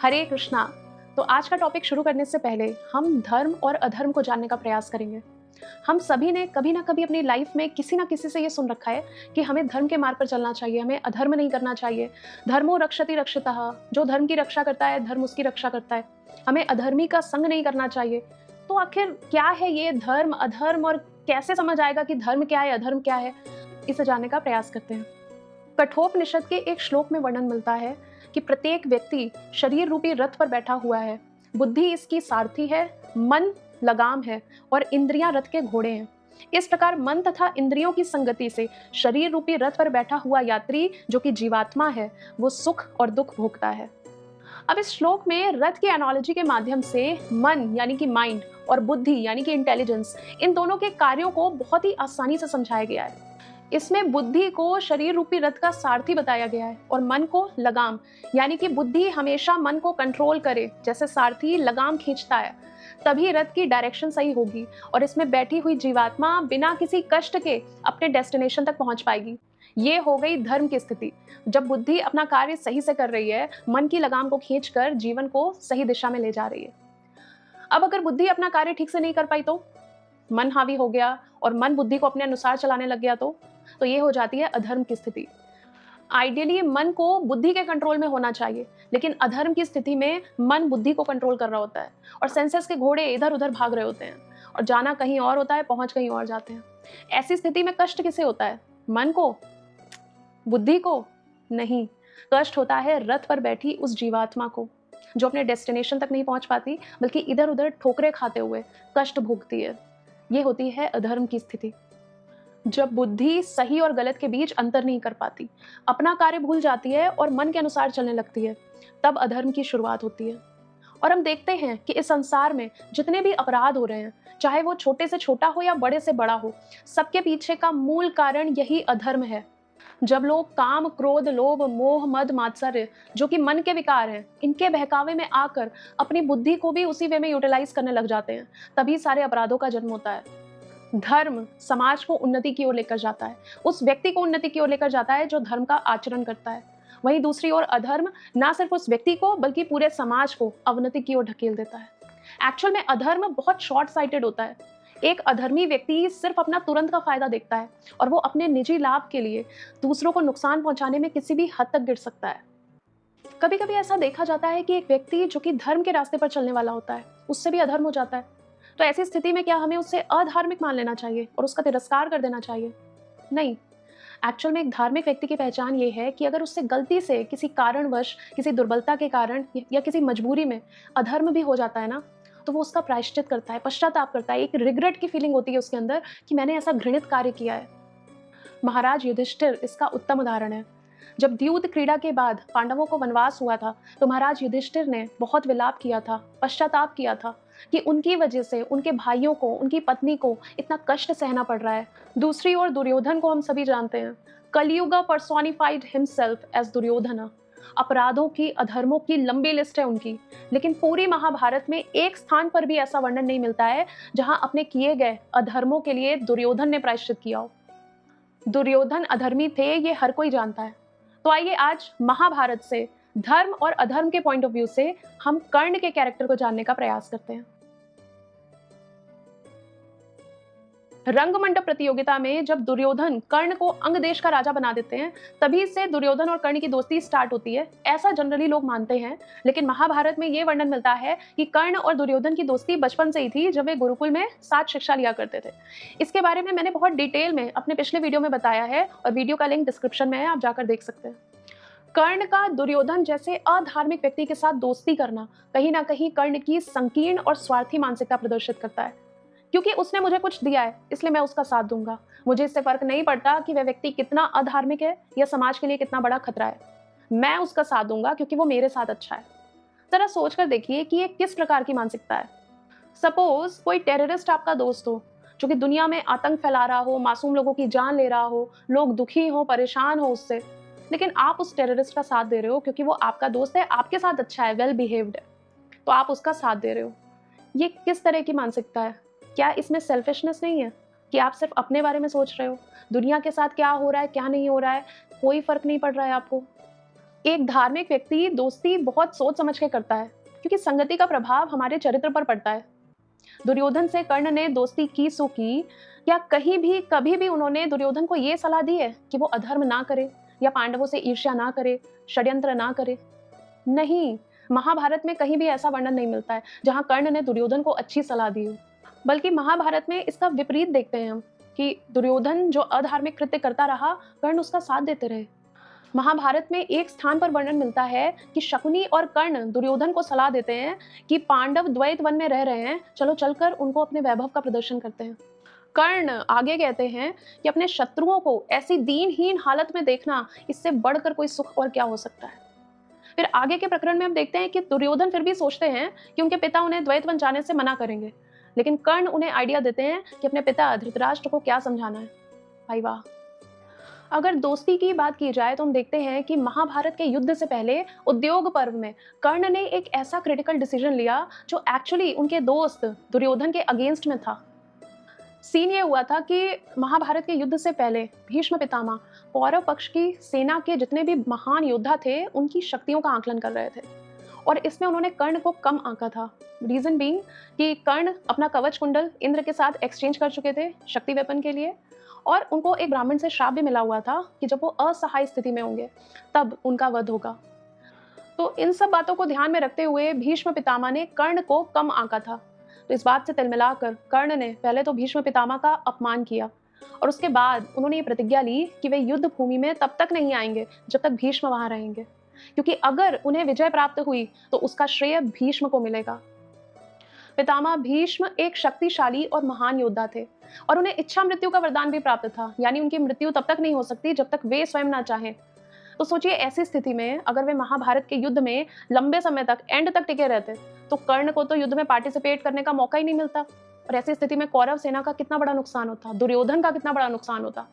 हरे कृष्णा। तो आज का टॉपिक शुरू करने से पहले हम धर्म और अधर्म को जानने का प्रयास करेंगे। हम सभी ने कभी ना कभी अपनी लाइफ में किसी ना किसी से ये सुन रखा है कि हमें धर्म के मार्ग पर चलना चाहिए, हमें अधर्म नहीं करना चाहिए। धर्मो रक्षति रक्षितः, जो धर्म की रक्षा करता है धर्म उसकी रक्षा करता है। हमें अधर्मी का संग नहीं करना चाहिए। तो आखिर क्या है ये धर्म अधर्म और कैसे समझ आएगा कि धर्म क्या है अधर्म क्या है, इसे जानने का प्रयास करते हैं। कठोपनिषद के एक श्लोक में वर्णन मिलता है कि प्रत्येक व्यक्ति शरीर रूपी रथ पर बैठा हुआ है। बुद्धि इसकी सारथी है, मन लगाम है और इंद्रियां रथ के घोड़े हैं। इस प्रकार मन तथा इंद्रियों की संगति से शरीर रूपी रथ पर बैठा हुआ यात्री जो कि जीवात्मा है, वो सुख और दुख भोगता है। अब इस श्लोक में रथ की एनालॉजी के माध्यम से मन यानी कि माइंड और बुद्धि यानी कि इंटेलिजेंस, इन दोनों के कार्यों को बहुत ही आसानी से समझाया गया है। इसमें बुद्धि को शरीर रूपी रथ का सारथी बताया गया है और मन को लगाम, यानी कि बुद्धि हमेशा मन को कंट्रोल करे, जैसे सारथी लगाम खींचता है तभी रथ की डायरेक्शन सही होगी और इसमें बैठी हुई जीवात्मा बिना किसी कष्ट के अपने डेस्टिनेशन तक पहुंच पाएगी। ये हो गई धर्म की स्थिति, जब बुद्धि अपना कार्य सही से कर रही है, मन की लगाम को खींचकर जीवन को सही दिशा में ले जा रही है। अब अगर बुद्धि अपना कार्य ठीक से नहीं कर पाई तो मन हावी हो गया और मन बुद्धि को अपने अनुसार चलाने लग गया तो ये हो जाती है अधर्म की स्थिति। आइडियली मन को बुद्धि के कंट्रोल में होना चाहिए, लेकिन अधर्म की स्थिति में मन बुद्धि को कंट्रोल कर रहा होता है और सेंसेस के घोड़े इधर उधर भाग रहे होते हैं और जाना कहीं और होता है, पहुंच कहीं और जाते हैं। ऐसी स्थिति में कष्ट किसे होता है? मन को? बुद्धि को? नहीं, कष्ट होता है रथ पर बैठी उस जीवात्मा को, जो अपने डेस्टिनेशन तक नहीं पहुंच पाती बल्कि इधर उधर ठोकरे खाते हुए कष्ट भोगती है। ये होती है अधर्म की स्थिति, जब बुद्धि सही और गलत के बीच अंतर नहीं कर पाती, अपना कार्य भूल जाती है और मन के अनुसार चलने लगती है, तब अधर्म की शुरुआत होती है। और हम देखते हैं कि इस संसार में जितने भी अपराध हो रहे हैं, चाहे वो छोटे से छोटा हो या बड़े से बड़ा हो, सबके पीछे का मूल कारण यही अधर्म है। जब लोग काम क्रोध लोभ मोह मद मात्सर्य, जो कि मन के विकार हैं, इनके बहकावे में आकर अपनी बुद्धि को भी उसी वे में यूटिलाइज करने लग जाते हैं, तभी सारे अपराधों का जन्म होता है। धर्म समाज को उन्नति की ओर लेकर जाता है, उस व्यक्ति को उन्नति की ओर लेकर जाता है जो धर्म का आचरण करता है। वहीं दूसरी ओर अधर्म ना सिर्फ उस व्यक्ति को बल्कि पूरे समाज को अवनति की ओर ढकेल देता है। एक्चुअल में अधर्म बहुत शॉर्ट साइटेड होता है। एक अधर्मी व्यक्ति सिर्फ अपना तुरंत का फायदा देखता है और वो अपने निजी लाभ के लिए दूसरों को नुकसान पहुंचाने में किसी भी हद तक गिर सकता है। कभी कभी ऐसा देखा जाता है कि एक व्यक्ति जो कि धर्म के रास्ते पर चलने वाला होता है, उससे भी अधर्म हो जाता है। तो ऐसी स्थिति में क्या हमें उसे अधार्मिक मान लेना चाहिए और उसका तिरस्कार कर देना चाहिए? नहीं। एक्चुअल में एक धार्मिक व्यक्ति की पहचान ये है कि अगर उससे गलती से किसी कारणवश, किसी दुर्बलता के कारण या किसी मजबूरी में अधर्म भी हो जाता है ना, तो वो उसका प्रायश्चित करता है, पश्चाताप करता है। एक रिग्रेट की फीलिंग होती है उसके अंदर कि मैंने ऐसा घृणित कार्य किया है। महाराज युधिष्ठिर इसका उत्तम उदाहरण है। जब द्यूत क्रीड़ा के बाद पांडवों को वनवास हुआ था, तो महाराज युधिष्ठिर ने बहुत विलाप किया था, पश्चाताप किया था कि उनकी वजह से उनके भाइयों को, उनकी पत्नी को इतना कष्ट सहना पड़ रहा है। दूसरी ओर दुर्योधन को हम सभी जानते हैं। कलयुग पर्सोनिफाइड हिमसेल्फ एज दुर्योधन। अपराधों की, अधर्मों की लंबी लिस्ट है उनकी, लेकिन पूरी महाभारत में एक स्थान पर भी ऐसा वर्णन नहीं मिलता है जहां अपने किए गए अधर्मों के लिए दुर्योधन ने प्रायश्चित किया हो। दुर्योधन अधर्मी थे, ये हर कोई जानता है। तो आइए आज महाभारत से धर्म और अधर्म के पॉइंट ऑफ व्यू से हम कर्ण के कैरेक्टर को जानने का प्रयास करते हैं। रंगमंडप प्रतियोगिता में जब दुर्योधन कर्ण को अंग देश का राजा बना देते हैं, तभी से दुर्योधन और कर्ण की दोस्ती स्टार्ट होती है, ऐसा जनरली लोग मानते हैं। लेकिन महाभारत में यह वर्णन मिलता है कि कर्ण और दुर्योधन की दोस्ती बचपन से ही थी, जब वे गुरुकुल में साथ शिक्षा लिया करते थे। इसके बारे में मैंने बहुत डिटेल में अपने पिछले वीडियो में बताया है और वीडियो का लिंक डिस्क्रिप्शन में है, आप जाकर देख सकते हैं। कर्ण का दुर्योधन जैसे अधार्मिक व्यक्ति के साथ दोस्ती करना कहीं ना कहीं कर्ण की संकीर्ण और स्वार्थी मानसिकता प्रदर्शित करता है, क्योंकि उसने मुझे कुछ दिया है इसलिए मैं उसका साथ दूंगा। मुझे इससे फर्क नहीं पड़ता कि वह व्यक्ति कितना अधार्मिक है या समाज के लिए कितना बड़ा खतरा है, मैं उसका साथ दूंगा क्योंकि वो मेरे साथ अच्छा है। जरा सोच कर देखिए कि ये किस प्रकार की मानसिकता है। सपोज कोई टेररिस्ट आपका दोस्त हो, जो कि दुनिया में आतंक फैला रहा हो, मासूम लोगों की जान ले रहा हो, लोग दुखी हो, परेशान हो उससे, लेकिन आप उस टेररिस्ट का साथ दे रहे हो क्योंकि वो आपका दोस्त है, आपके साथ अच्छा है, वेल बिहेव्ड है, तो आप उसका साथ दे रहे हो। ये किस तरह की मानसिकता है? क्या इसमें सेल्फिशनेस नहीं है कि आप सिर्फ अपने बारे में सोच रहे हो? दुनिया के साथ क्या हो रहा है, क्या नहीं हो रहा है, कोई फर्क नहीं पड़ रहा है आपको? एक धार्मिक व्यक्ति दोस्ती बहुत सोच समझ के करता है, क्योंकि संगति का प्रभाव हमारे चरित्र पर पड़ता है। दुर्योधन से कर्ण ने दोस्ती की सो की, या कहीं भी कभी भी उन्होंने दुर्योधन को ये सलाह दी है कि वो अधर्म ना करे या पांडवों से ईर्ष्या ना करे, षड्यंत्र ना करे? नहीं, महाभारत में कहीं भी ऐसा वर्णन नहीं मिलता है जहां कर्ण ने दुर्योधन को अच्छी सलाह दी हो। बल्कि महाभारत में इसका विपरीत देखते हैं हम, कि दुर्योधन जो अधार्मिक कृत्य करता रहा, कर्ण उसका साथ देते रहे। महाभारत में एक स्थान पर वर्णन मिलता है कि शकुनी और कर्ण दुर्योधन को सलाह देते हैं कि पांडव द्वैत वन में रह रहे हैं, चलो चलकर उनको अपने वैभव का प्रदर्शन करते हैं। कर्ण आगे कहते हैं कि अपने शत्रुओं को ऐसी दीनहीन हालत में देखना, इससे बढ़कर कोई सुख और क्या हो सकता है। फिर आगे के प्रकरण में हम देखते हैं कि दुर्योधन फिर भी सोचते हैं कि उनके पिता उन्हें द्वैत वन जाने से मना करेंगे, लेकिन कर्ण उन्हें आइडिया देते हैं कि अपने पिता धृतराष्ट्र को क्या समझाना है। भाई वाह! अगर दोस्ती की बात की जाए तो हम देखते हैं कि महाभारत के युद्ध से पहले उद्योग पर्व में कर्ण ने एक ऐसा क्रिटिकल डिसीजन लिया जो एक्चुअली उनके दोस्त दुर्योधन के अगेंस्ट में था। सीन ये हुआ था कि महाभारत के युद्ध से पहले भीष्म पितामह कौरव पक्ष की सेना के जितने भी महान योद्धा थे, उनकी शक्तियों का आकलन कर रहे थे, और इसमें उन्होंने कर्ण को कम आंका था। रीजन बीइंग कि कर्ण अपना कवच कुंडल इंद्र के साथ एक्सचेंज कर चुके थे शक्ति वेपन के लिए, और उनको एक ब्राह्मण से श्राप भी मिला हुआ था कि जब वो असहाय स्थिति में होंगे तब उनका वध होगा। तो इन सब बातों को ध्यान में रखते हुए भीष्म पितामह ने कर्ण को कम आंका था। तो इस बात से तिलमिलाकर कर्ण ने पहले तो भीष्म पितामह का अपमान किया, और उसके बाद उन्होंने ये प्रतिज्ञा ली कि वे युद्ध भूमि में तब तक नहीं आएंगे जब तक भीष्म वहां रहेंगे, क्योंकि अगर उन्हें विजय प्राप्त हुई तो उसका श्रेय भीष्म को मिलेगा। पितामह भीष्म एक शक्तिशाली और महान योद्धा थे, और उन्हें इच्छा मृत्यु का वरदान भी प्राप्त था, यानी उनकी मृत्यु तब तक नहीं हो सकती जब तक वे स्वयं ना चाहें। तो सोचिए, ऐसी स्थिति में अगर वे महाभारत के युद्ध में लंबे समय तक एंड तक टिके रहते तो कर्ण को तो युद्ध में पार्टिसिपेट करने का मौका ही नहीं मिलता, और ऐसी स्थिति में कौरव सेना का कितना बड़ा नुकसान होता, दुर्योधन का कितना बड़ा नुकसान होता।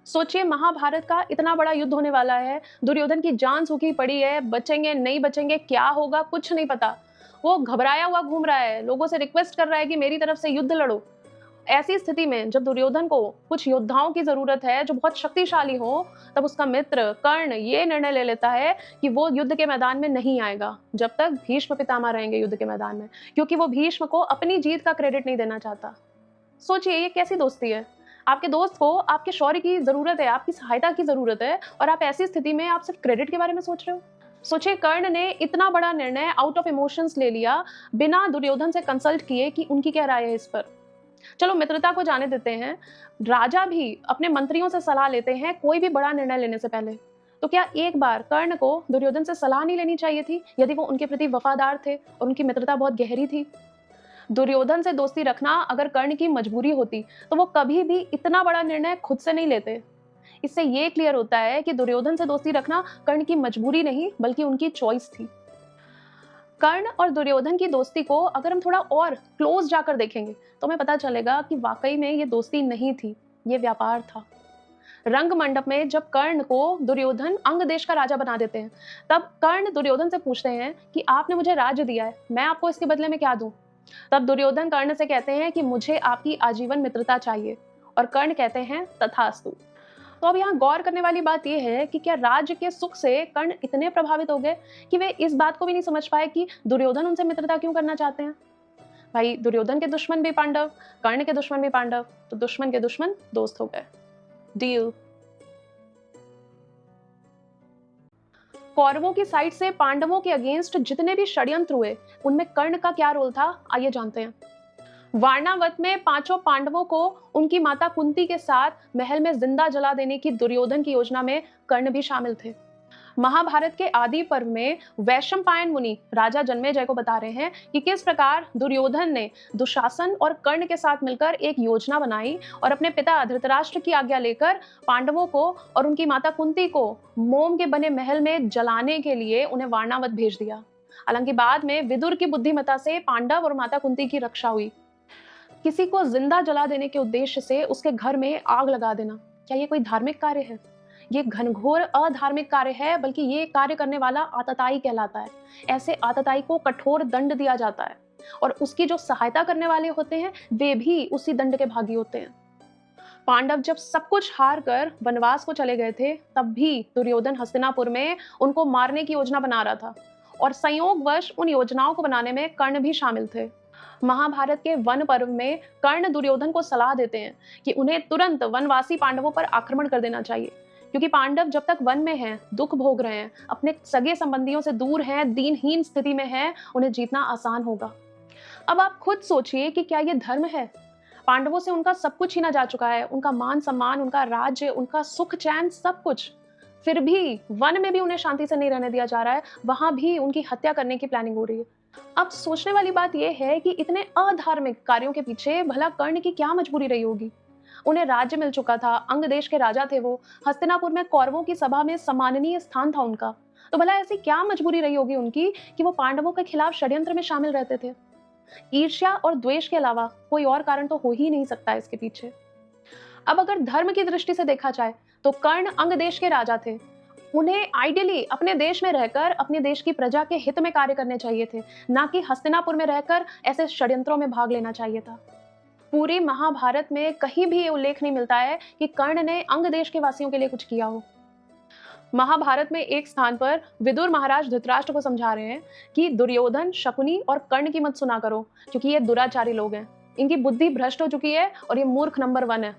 सोचिए, महाभारत का इतना बड़ा युद्ध होने वाला है, दुर्योधन की जान सूखी पड़ी है, बचेंगे नहीं बचेंगे, क्या होगा कुछ नहीं पता। वो घबराया हुआ घूम रहा है, लोगों से रिक्वेस्ट कर रहा है कि मेरी तरफ से युद्ध लड़ो। ऐसी स्थिति में जब दुर्योधन को कुछ योद्धाओं की जरूरत है जो बहुत शक्तिशाली हो, तब उसका मित्र कर्ण ये निर्णय ले लेता है कि वो युद्ध के मैदान में नहीं आएगा जब तक भीष्म पितामह रहेंगे युद्ध के मैदान में, क्योंकि वो भीष्म को अपनी जीत का क्रेडिट नहीं देना चाहता। सोचिए, ये कैसी दोस्ती है? आपके दोस्त को आपके शौर्य की जरूरत है, आपकी सहायता की जरूरत है, और आप ऐसी स्थिति में आप सिर्फ क्रेडिट के बारे में सोच रहे हो। सोचिए, कर्ण ने इतना बड़ा निर्णय आउट ऑफ इमोशंस ले लिया, बिना दुर्योधन से कंसल्ट किए कि उनकी क्या राय है इस पर। चलो मित्रता को जाने देते हैं, राजा भी अपने मंत्रियों से सलाह लेते हैं कोई भी बड़ा निर्णय लेने से पहले। तो क्या एक बार कर्ण को दुर्योधन से सलाह नहीं लेनी चाहिए थी, यदि वो उनके प्रति वफादार थे और उनकी मित्रता बहुत गहरी थी? दुर्योधन से दोस्ती रखना अगर कर्ण की मजबूरी होती तो वो कभी भी इतना बड़ा निर्णय खुद से नहीं लेते। इससे ये क्लियर होता है कि दुर्योधन से दोस्ती रखना कर्ण की मजबूरी नहीं बल्कि उनकी चॉइस थी। कर्ण और दुर्योधन की दोस्ती को अगर हम थोड़ा और क्लोज जाकर देखेंगे तो हमें पता चलेगा कि वाकई में ये दोस्ती नहीं थी, ये व्यापार था। रंग मंडप में जब कर्ण को दुर्योधन अंग देश का राजा बना देते हैं, तब कर्ण दुर्योधन से पूछते हैं कि आपने मुझे राज्य दिया है, मैं आपको इसके बदले में क्या दूं? तब दुर्योधन कर्ण से कहते हैं कि मुझे आपकी आजीवन मित्रता चाहिए, और कर्ण कहते हैं तथास्तु। तो अब यहाँ गौर करने वाली बात यह है कि क्या राज्य के सुख से कर्ण इतने प्रभावित हो गए कि वे इस बात को भी नहीं समझ पाए कि दुर्योधन उनसे मित्रता क्यों करना चाहते हैं? भाई, दुर्योधन के दुश्मन भी पांडव, कर्ण के दुश्मन भी पांडव, तो दुश्मन के दुश्मन दोस्त हो गए। डील। कौरवों की साइड से पांडवों के अगेंस्ट जितने भी षड्यंत्र हुए, उनमें कर्ण का क्या रोल था, आइए जानते हैं। वारणावत में पांचों पांडवों को उनकी माता कुंती के साथ महल में जिंदा जला देने की दुर्योधन की योजना में कर्ण भी शामिल थे। महाभारत के आदि पर्व में वैशंपायन मुनि राजा जन्मेजय को बता रहे हैं कि किस प्रकार दुर्योधन ने दुशासन और कर्ण के साथ मिलकर एक योजना बनाई और अपने पिता धृतराष्ट्र की आज्ञा लेकर पांडवों को और उनकी माता कुंती को मोम के बने महल में जलाने के लिए उन्हें वारणावत भेज दिया। हालांकि बाद में विदुर की बुद्धिमत्ता से पांडव और माता कुंती की रक्षा हुई। किसी को जिंदा जला देने के उद्देश्य से उसके घर में आग लगा देना, क्या ये कोई धार्मिक कार्य है? ये घनघोर अधार्मिक कार्य है, बल्कि ये कार्य करने वाला आतताई कहलाता है। ऐसे आतताई को कठोर दंड दिया जाता है, और उसकी जो सहायता करने वाले होते हैं वे भी उसी दंड के भागी होते हैं। पांडव जब सब कुछ हार कर वनवास को चले गए थे, तब भी दुर्योधन हस्तिनापुर में उनको मारने की योजना बना रहा था और संयोगवश उन योजनाओं को बनाने में कर्ण भी शामिल थे। महाभारत के वन पर्व में कर्ण दुर्योधन को सलाह देते हैं कि उन्हें तुरंत वनवासी पांडवों पर आक्रमण कर देना चाहिए, क्योंकि पांडव जब तक वन में हैं, दुख भोग रहे हैं, अपने सगे संबंधियों से दूर हैं, दीनहीन स्थिति में हैं, उन्हें जीतना आसान होगा। अब आप खुद सोचिए कि क्या ये धर्म है? पांडवों से उनका सब कुछ छीना जा चुका है, उनका मान सम्मान, उनका राज्य, उनका सुख चैन, सब कुछ। फिर भी वन में भी उन्हें शांति से नहीं रहने दिया जा रहा है, वहां भी उनकी हत्या करने की प्लानिंग हो रही है। अब सोचने वाली बात यह है कि इतने अधार्मिक कार्यों के पीछे भला कर्ण की क्या मजबूरी रही होगी? उन्हें राज्य मिल चुका था, अंग देश के राजा थे वो, हस्तिनापुर में कौरवों की सभा में सम्माननीय स्थान था उनका। तो भला ऐसी क्या मजबूरी रही होगी उनकी कि वो पांडवों के खिलाफ षड्यंत्र में शामिल रहते थे? ईर्ष्या और द्वेष के अलावा कोई और कारण तो हो ही नहीं सकता इसके पीछे। अब अगर धर्म की दृष्टि से देखा जाए तो कर्ण अंग देश के राजा थे। उन्हें आइडियली अपने देश में रहकर अपने देश की प्रजा के हित में कार्य करने चाहिए थे, ना कि हस्तिनापुर में रहकर ऐसे षड्यंत्रों में भाग लेना चाहिए था। पूरी महाभारत में कहीं भी ये उल्लेख नहीं मिलता है कि कर्ण ने अंग देश के वासियों के लिए कुछ किया हो। महाभारत में एक स्थान पर विदुर महाराज धृतराष्ट्र को समझा रहे हैं कि दुर्योधन, शकुनी और कर्ण की मत सुना करो, क्योंकि ये दुराचारी लोग हैं, इनकी बुद्धि भ्रष्ट हो चुकी है और ये मूर्ख नंबर 1 है।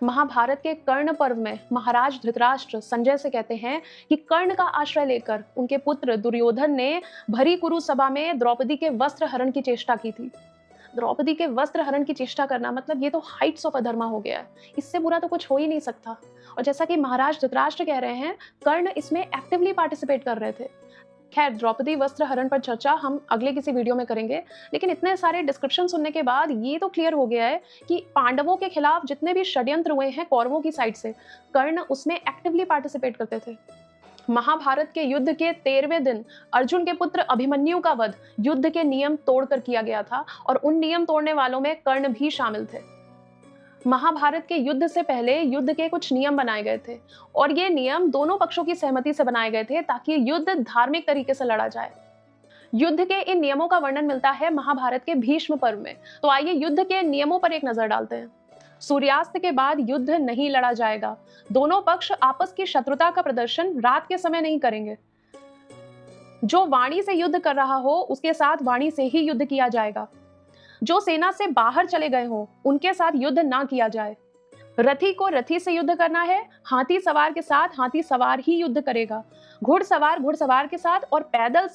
महाभारत के कर्ण पर्व में महाराज धृतराष्ट्र संजय से कहते हैं कि कर्ण का आश्रय लेकर उनके पुत्र दुर्योधन ने भरी कुरु सभा में द्रौपदी के वस्त्र हरण की चेष्टा की थी। द्रौपदी के वस्त्र हरण की चेष्टा करना मतलब ये तो हाइट्स ऑफ अधर्मा हो गया है, इससे बुरा तो कुछ हो ही नहीं सकता। और जैसा कि महाराज धृतराष्ट्र कह रहे हैं, कर्ण इसमें एक्टिवली पार्टिसिपेट कर रहे थे। खैर, द्रौपदी वस्त्र हरण पर चर्चा हम अगले किसी वीडियो में करेंगे, लेकिन इतने सारे डिस्क्रिप्शन सुनने के बाद ये तो क्लियर हो गया है कि पांडवों के खिलाफ जितने भी षड्यंत्र हुए हैं कौरवों की साइड से, कर्ण उसमें एक्टिवली पार्टिसिपेट करते थे। महाभारत के युद्ध के 13वें दिन अर्जुन के पुत्र अभिमन्यु का वध युद्ध के नियम तोड़कर किया गया था और उन नियम तोड़ने वालों में कर्ण भी शामिल थे। महाभारत के युद्ध से पहले युद्ध के कुछ नियम बनाए गए थे और ये नियम दोनों पक्षों की सहमति से बनाए गए थे ताकि युद्ध धार्मिक तरीके से लड़ा जाए। युद्ध के इन नियमों का वर्णन मिलता है महाभारत के भीष्म पर्व में। तो आइए युद्ध के नियमों पर एक नजर डालते हैं। सूर्यास्त के बाद युद्ध नहीं लड़ा जाएगा। दोनों पक्ष आपस की शत्रुता का प्रदर्शन रात के समय नहीं करेंगे। जो वाणी से युद्ध कर रहा हो उसके साथ वाणी से ही युद्ध किया जाएगा। जो सेना से बाहर चले गए हो उनके साथ युद्ध ना किया जाए। रथी को रथी से युद्ध करना है, हाथी सवार के साथ हाथी सवार ही युद्ध करेगा, घुड़सवार घुड़सवार के साथ और पैदल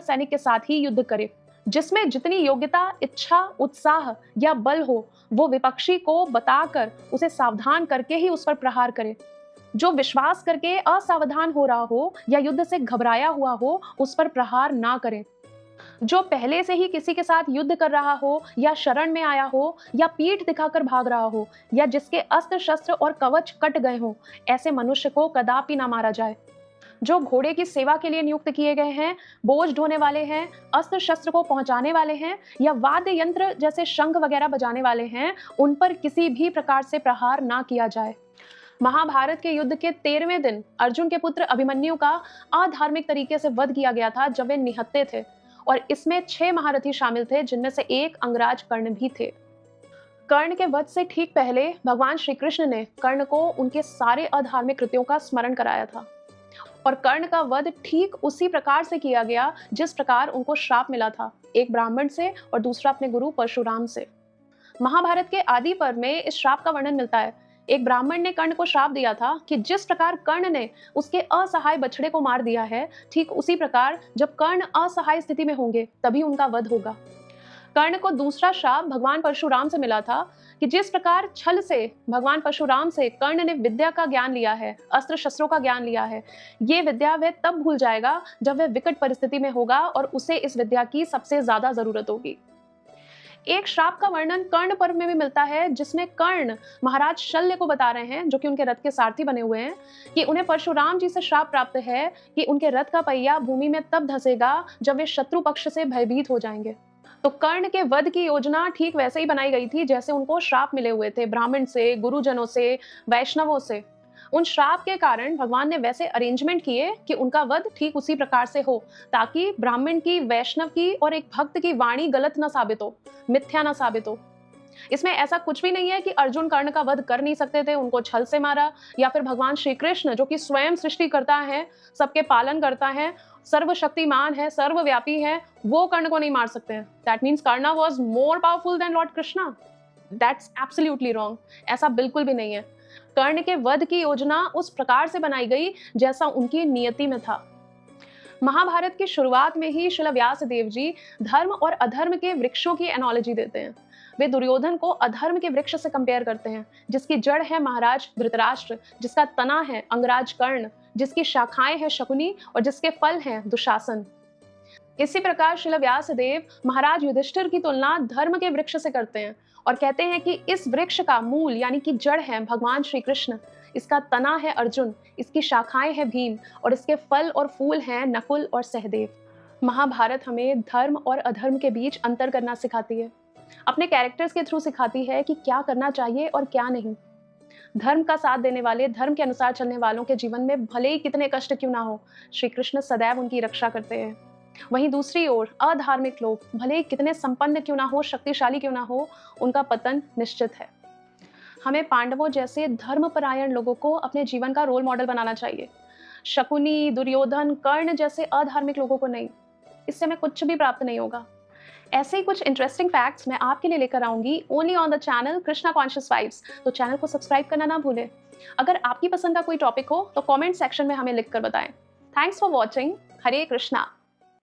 सैनिक के साथ ही युद्ध करे। जिसमें जितनी योग्यता, इच्छा, उत्साह या बल हो वो विपक्षी को बताकर उसे सावधान करके ही उस पर प्रहार करे। जो विश्वास करके असावधान हो रहा हो या युद्ध से घबराया हुआ हो उस पर प्रहार ना करे। जो पहले से ही किसी के साथ युद्ध कर रहा हो या शरण में आया हो या पीठ दिखाकर भाग रहा हो या जिसके अस्त्र शस्त्र और कवच कट गए हो, ऐसे मनुष्य को कदापि ना मारा जाए। जो घोड़े की सेवा के लिए नियुक्त किए गए हैं, बोझ ढोने वाले हैं, अस्त्र शस्त्र को पहुंचाने वाले हैं या वाद्य यंत्र जैसे शंख वगैरह बजाने वाले हैं, उन पर किसी भी प्रकार से प्रहार ना किया जाए। महाभारत के युद्ध के 13वें दिन अर्जुन के पुत्र अभिमन्यु का अधार्मिक तरीके से वध किया गया था जब वे निहत्थे थे और इसमें 6 महारथी शामिल थे जिनमें से एक अंगराज कर्ण भी थे। कर्ण के वध से ठीक पहले भगवान श्री कृष्ण ने कर्ण को उनके सारे अधार्मिक कृत्यों का स्मरण कराया था और कर्ण का वध ठीक उसी प्रकार से किया गया जिस प्रकार उनको श्राप मिला था, एक ब्राह्मण से और दूसरा अपने गुरु परशुराम से। महाभारत के आदि पर्व में इस श्राप का वर्णन मिलता है। एक ब्राह्मण ने कर्ण को श्राप दिया था कि जिस प्रकार कर्ण ने उसके असहाय बछड़े को मार दिया है, ठीक उसी प्रकार जब कर्ण असहाय स्थिति में होंगे तभी उनका वध होगा। कर्ण को दूसरा श्राप भगवान परशुराम से मिला था कि जिस प्रकार छल से भगवान परशुराम से कर्ण ने विद्या का ज्ञान लिया है, अस्त्र शस्त्रों का ज्ञान लिया है, ये विद्या वह तब भूल जाएगा जब वह विकट परिस्थिति में होगा और उसे इस विद्या की सबसे ज्यादा जरूरत होगी। एक श्राप का वर्णन कर्ण पर्व में भी मिलता है जिसमें कर्ण महाराज शल्य को बता रहे हैं, जो कि उनके रथ के सारथी बने हुए हैं, कि उन्हें परशुराम जी से श्राप प्राप्त है कि उनके रथ का पहिया भूमि में तब धंसेगा जब वे शत्रु पक्ष से भयभीत हो जाएंगे। तो कर्ण के वध की योजना ठीक वैसे ही बनाई गई थी जैसे उनको श्राप मिले हुए थे ब्राह्मण से, गुरुजनों से, वैष्णवों से। उन श्राप के कारण भगवान ने वैसे अरेंजमेंट किए कि उनका वध ठीक उसी प्रकार से हो, ताकि ब्राह्मण की, वैष्णव की और एक भक्त की वाणी गलत ना साबित हो, मिथ्या ना साबित हो। इसमें ऐसा कुछ भी नहीं है कि अर्जुन कर्ण का वध कर नहीं सकते थे, उनको छल से मारा, या फिर भगवान श्री कृष्ण जो कि स्वयं सृष्टि करता है, सबके पालन करता है, सर्वशक्तिमान है, सर्वव्यापी है, वो कर्ण को नहीं मार सकते हैं। That means Karna was more powerful than lord Krishna. That's absolutely wrong. ऐसा बिल्कुल भी नहीं है। कर्ण के वध की योजना उस प्रकार से बनाई गई जैसा उनकी नियति में था। महाभारत की शुरुआत में ही श्रील व्यास देव जी धर्म और अधर्म के वृक्षों की एनोलॉजी देते हैं। वे दुर्योधन को अधर्म के वृक्ष से कंपेयर करते हैं, जिसकी जड़ है महाराज धृतराष्ट्र, जिसका तना है अंगराज कर्ण, जिसकी शाखाएं हैं शकुनी और जिसके फल हैं दुशासन। इसी प्रकार श्रील व्यास देव महाराज युधिष्ठिर की तुलना धर्म के वृक्ष से करते हैं और कहते हैं कि इस वृक्ष का मूल यानी कि जड़ है भगवान श्री कृष्ण, इसका तना है अर्जुन, इसकी शाखाएं हैं भीम और इसके फल और फूल हैं नकुल और सहदेव। महाभारत हमें धर्म और अधर्म के बीच अंतर करना सिखाती है, अपने कैरेक्टर्स के थ्रू सिखाती है कि क्या करना चाहिए और क्या नहीं। धर्म का साथ देने वाले, धर्म के अनुसार चलने वालों के जीवन में भले ही कितने कष्ट क्यों ना हो, श्री कृष्ण सदैव उनकी रक्षा करते हैं। वहीं दूसरी ओर अधार्मिक लोग भले ही कितने संपन्न क्यों ना हो, शक्तिशाली क्यों ना हो, उनका पतन निश्चित है। हमें पांडवों जैसे धर्मपरायण लोगों को अपने जीवन का रोल मॉडल बनाना चाहिए, शकुनी, दुर्योधन, कर्ण जैसे अधार्मिक लोगों को नहीं। इससे हमें कुछ भी प्राप्त नहीं होगा। ऐसे ही कुछ इंटरेस्टिंग फैक्ट्स मैं आपके लिए लेकर आऊंगी only on the channel Krishna conscious vibes. तो चैनल को सब्सक्राइब करना ना भूलें। अगर आपकी पसंद का कोई टॉपिक हो तो कमेंट सेक्शन में हमें लिखकर बताएं। Thanks for watching. Hare Krishna.